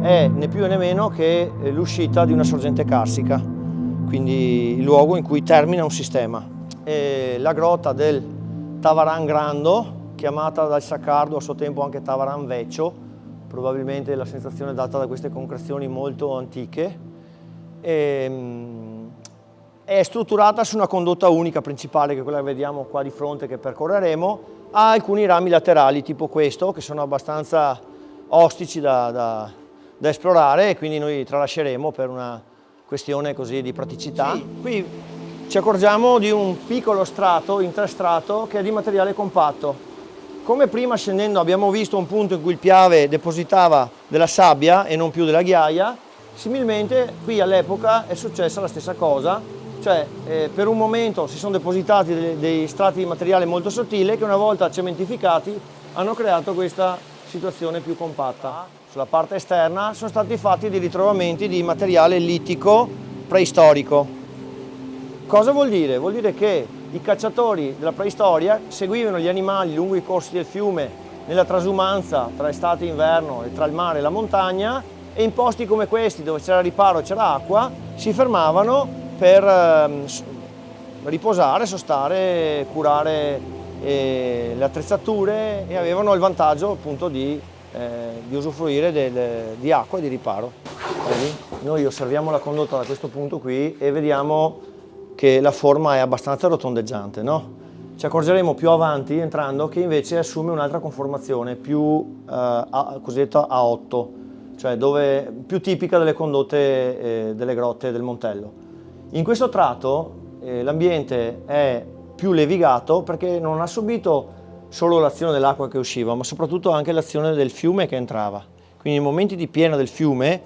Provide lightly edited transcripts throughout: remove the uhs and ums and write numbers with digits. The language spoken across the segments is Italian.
è né più né meno che l'uscita di una sorgente carsica, quindi il luogo in cui termina un sistema. E la grotta del Tavaran Grando, chiamata dal Saccardo a suo tempo anche Tavaran Vecchio, probabilmente la sensazione data da queste concrezioni molto antiche, è strutturata su una condotta unica principale, che è quella che vediamo qua di fronte, che percorreremo. Ha alcuni rami laterali tipo questo, che sono abbastanza ostici da esplorare, e quindi noi tralasceremo per una questione così di praticità. Sì, qui ci accorgiamo di un piccolo strato, interstrato, che è di materiale compatto. Come prima scendendo abbiamo visto un punto in cui il Piave depositava della sabbia e non più della ghiaia, similmente qui all'epoca è successa la stessa cosa, cioè per un momento si sono depositati dei strati di materiale molto sottile che una volta cementificati hanno creato questa situazione più compatta. Sulla parte esterna sono stati fatti dei ritrovamenti di materiale littico preistorico. Cosa vuol dire? Vuol dire che i cacciatori della preistoria seguivano gli animali lungo i corsi del fiume nella trasumanza tra estate e inverno e tra il mare e la montagna, e in posti come questi dove c'era riparo e c'era acqua si fermavano per riposare, sostare, curare le attrezzature, e avevano il vantaggio appunto di usufruire di acqua e di riparo. Vedi? Noi osserviamo la condotta da questo punto qui e vediamo che la forma è abbastanza rotondeggiante, no? Ci accorgeremo più avanti, entrando, che invece assume un'altra conformazione più cosiddetta A8, cioè più tipica delle condotte delle grotte del Montello. In questo tratto l'ambiente è più levigato perché non ha subito solo l'azione dell'acqua che usciva, ma soprattutto anche l'azione del fiume che entrava. Quindi nei momenti di piena del fiume,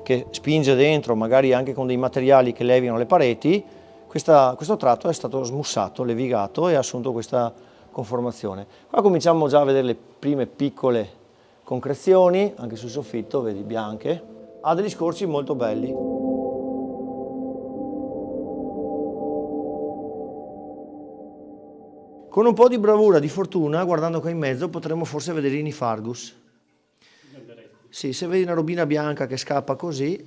che spinge dentro, magari anche con dei materiali che levino le pareti, questo tratto è stato smussato, levigato e ha assunto questa conformazione. Qua cominciamo già a vedere le prime piccole concrezioni, anche sul soffitto, vedi, bianche. Ha degli scorci molto belli. Con un po' di bravura, di fortuna, guardando qua in mezzo, potremmo forse vedere i Nifargus. Sì, se vedi una robina bianca che scappa così,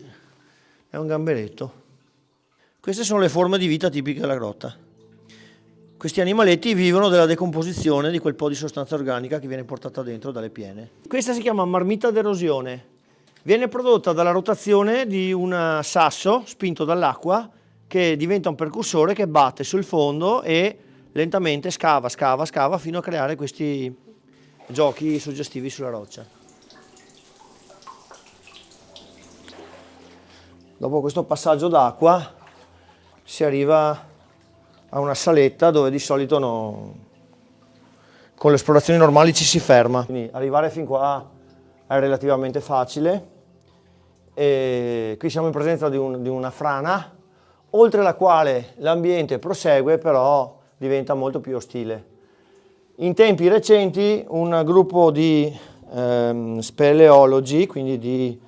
è un gamberetto. Queste sono le forme di vita tipiche della grotta. Questi animaletti vivono della decomposizione di quel po' di sostanza organica che viene portata dentro dalle piene. Questa si chiama marmita d'erosione. Viene prodotta dalla rotazione di un sasso spinto dall'acqua che diventa un percussore che batte sul fondo e lentamente scava fino a creare questi giochi suggestivi sulla roccia. Dopo questo passaggio d'acqua si arriva a una saletta dove di solito con le esplorazioni normali ci si ferma. Quindi arrivare fin qua è relativamente facile. E qui siamo in presenza di una frana, oltre la quale l'ambiente prosegue, però diventa molto più ostile. In tempi recenti un gruppo di speleologi, quindi di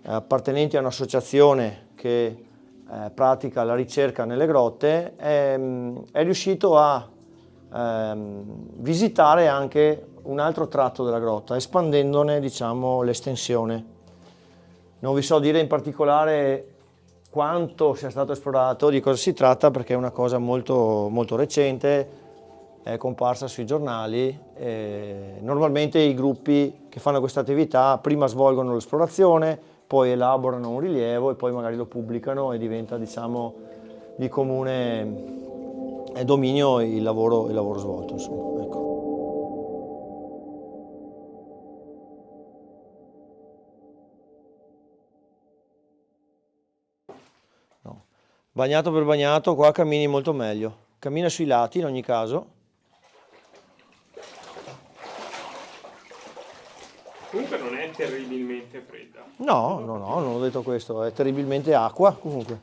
appartenenti a un'associazione che pratica la ricerca nelle grotte, è riuscito a visitare anche un altro tratto della grotta, espandendone, diciamo, l'estensione. Non vi so dire in particolare quanto sia stato esplorato, di cosa si tratta, perché è una cosa molto, molto recente, è comparsa sui giornali. Normalmente i gruppi che fanno questa attività prima svolgono l'esplorazione, poi elaborano un rilievo e poi magari lo pubblicano e diventa, diciamo, di comune dominio il lavoro svolto, insomma, ecco. No. Bagnato per bagnato, qua cammini molto meglio. Cammina sui lati in ogni caso. Comunque non è terribilmente fredda. No, non ho detto questo, è terribilmente acqua comunque.